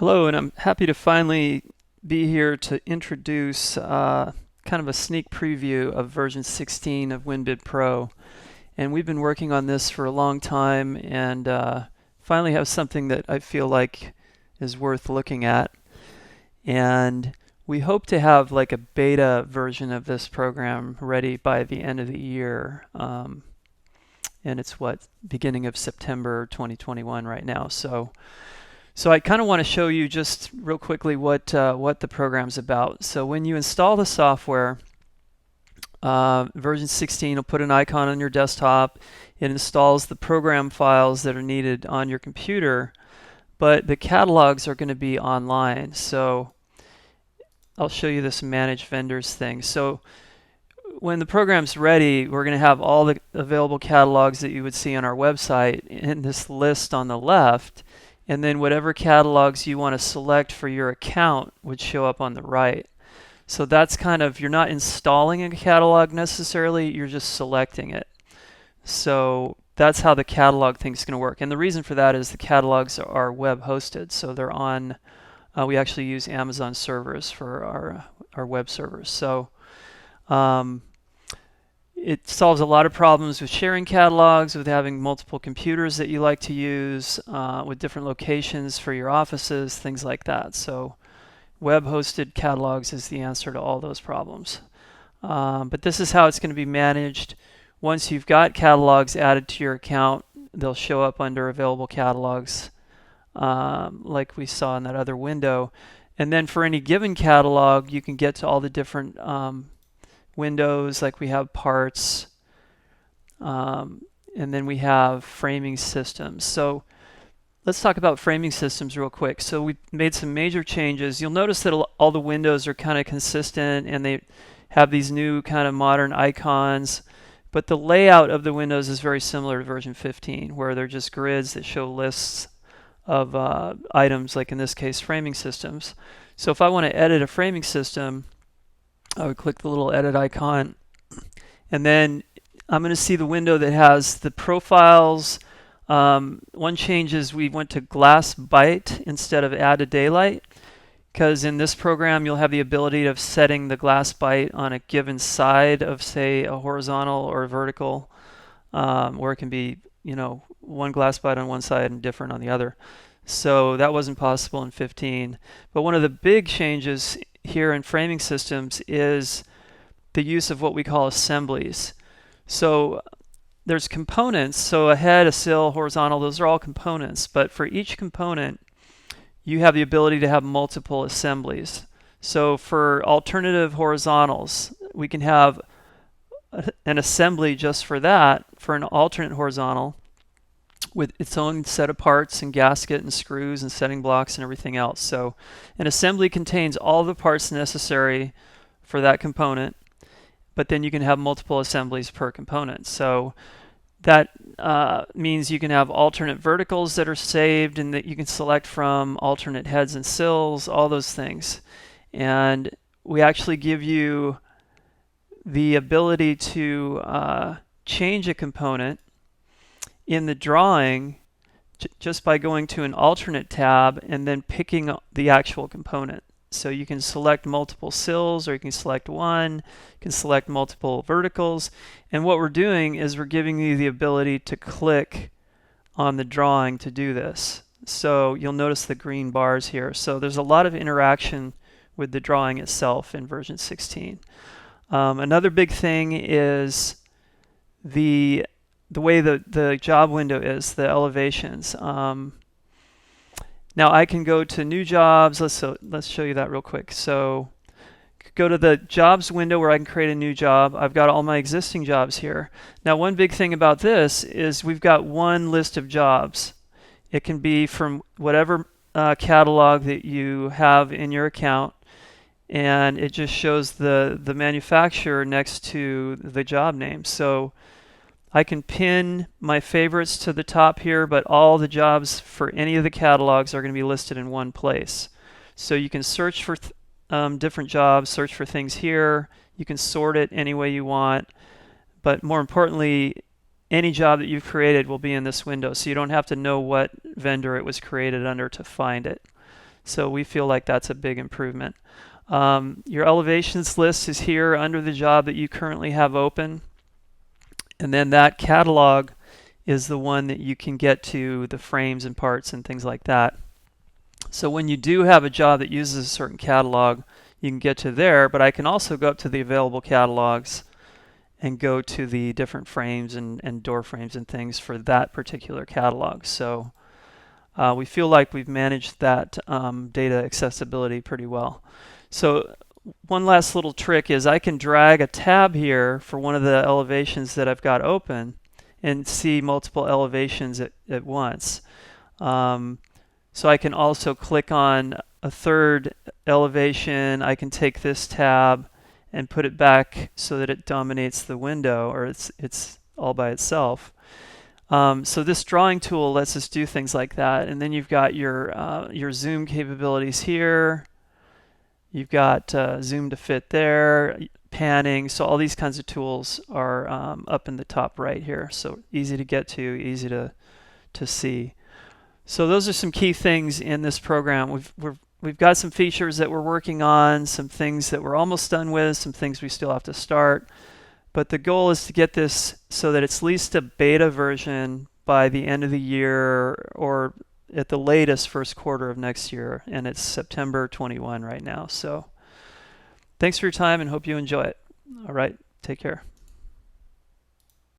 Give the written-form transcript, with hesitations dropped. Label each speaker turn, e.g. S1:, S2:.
S1: Hello, and I'm happy to finally be here to introduce kind of a sneak preview of version 16 of WinBidPro. And we've been working on this for a long time and finally have something that I feel like is worth looking at. And we hope to have like a beta version of this program ready by the end of the year. And it's beginning of September 2021 right now. So I kind of want to show you just real quickly what the program's about. So when you install the software, version 16 will put an icon on your desktop. It installs the program files that are needed on your computer, but the catalogs are going to be online. So I'll show you this manage vendors thing. So when the program's ready, we're going to have all the available catalogs that you would see on our website in this list on the left. And then whatever catalogs you want to select for your account would show up on the right. So that's kind of, you're not installing a catalog necessarily, you're just selecting it. So that's how the catalog thing is going to work. And the reason for that is the catalogs are web hosted. So they're on, we actually use Amazon servers for our web servers. So it solves a lot of problems with sharing catalogs, with having multiple computers that you like to use, with different locations for your offices, things like that. So web-hosted catalogs is the answer to all those problems. But this is how it's going to be managed. Once you've got catalogs added to your account, they'll show up under available catalogs, like we saw in that other window. And then for any given catalog, you can get to all the different windows, like we have parts, and then we have framing systems. So let's talk about framing systems real quick. So we made some major changes. You'll notice that all the windows are kind of consistent and they have these new kind of modern icons, but the layout of the windows is very similar to version 15, where they're just grids that show lists of items, like in this case framing systems. So if I want to edit a framing system, I would click the little edit icon, and then I'm going to see the window that has the profiles. One change is we went to glass byte instead of add to daylight, because in this program you'll have the ability of setting the glass byte on a given side of, say, a horizontal or a vertical, where it can be, one glass byte on one side and different on the other. So that wasn't possible in 15. But one of the big changes here in framing systems is the use of what we call assemblies. So there's components, so a head, a sill, horizontal, those are all components, but for each component you have the ability to have multiple assemblies. So for alternative horizontals, we can have an assembly just for that, for an alternate horizontal, with its own set of parts and gasket and screws and setting blocks and everything else. So an assembly contains all the parts necessary for that component, but then you can have multiple assemblies per component. So that means you can have alternate verticals that are saved and that you can select from, alternate heads and sills, all those things. And we actually give you the ability to change a component in the drawing just by going to an alternate tab and then picking the actual component. So you can select multiple sills, or you can select one, you can select multiple verticals. And what we're doing is we're giving you the ability to click on the drawing to do this. So you'll notice the green bars here. So there's a lot of interaction with the drawing itself in version 16. Another big thing is the way the job window is, the elevations. Now I can go to new jobs. Let's show you that real quick. So go to the jobs window where I can create a new job. I've got all my existing jobs here. Now one big thing about this is we've got one list of jobs. It can be from whatever catalog that you have in your account, and it just shows the manufacturer next to the job name. So I can pin my favorites to the top here, but all the jobs for any of the catalogs are going to be listed in one place. So you can search for different jobs, search for things here. You can sort it any way you want. But more importantly, any job that you've created will be in this window, so you don't have to know what vendor it was created under to find it. So we feel like that's a big improvement. Your elevations list is here under the job that you currently have open. And then that catalog is the one that you can get to the frames and parts and things like that. So when you do have a job that uses a certain catalog, you can get to there, but I can also go up to the available catalogs and go to the different frames and door frames and things for that particular catalog. So we feel like we've managed that data accessibility pretty well. So one last little trick is I can drag a tab here for one of the elevations that I've got open and see multiple elevations at once. So I can also click on a third elevation. I can take this tab and put it back so that it dominates the window, or it's all by itself. So this drawing tool lets us do things like that. And then you've got your zoom capabilities here. You've got zoom to fit there, panning. So all these kinds of tools are up in the top right here. So easy to get to, easy to see. So those are some key things in this program. We've got some features that we're working on, some things that we're almost done with, some things we still have to start. But the goal is to get this so that it's at least a beta version by the end of the year, or at the latest first quarter of next year. And it's September 21 right now. So thanks for your time and hope you enjoy it. All right, take care.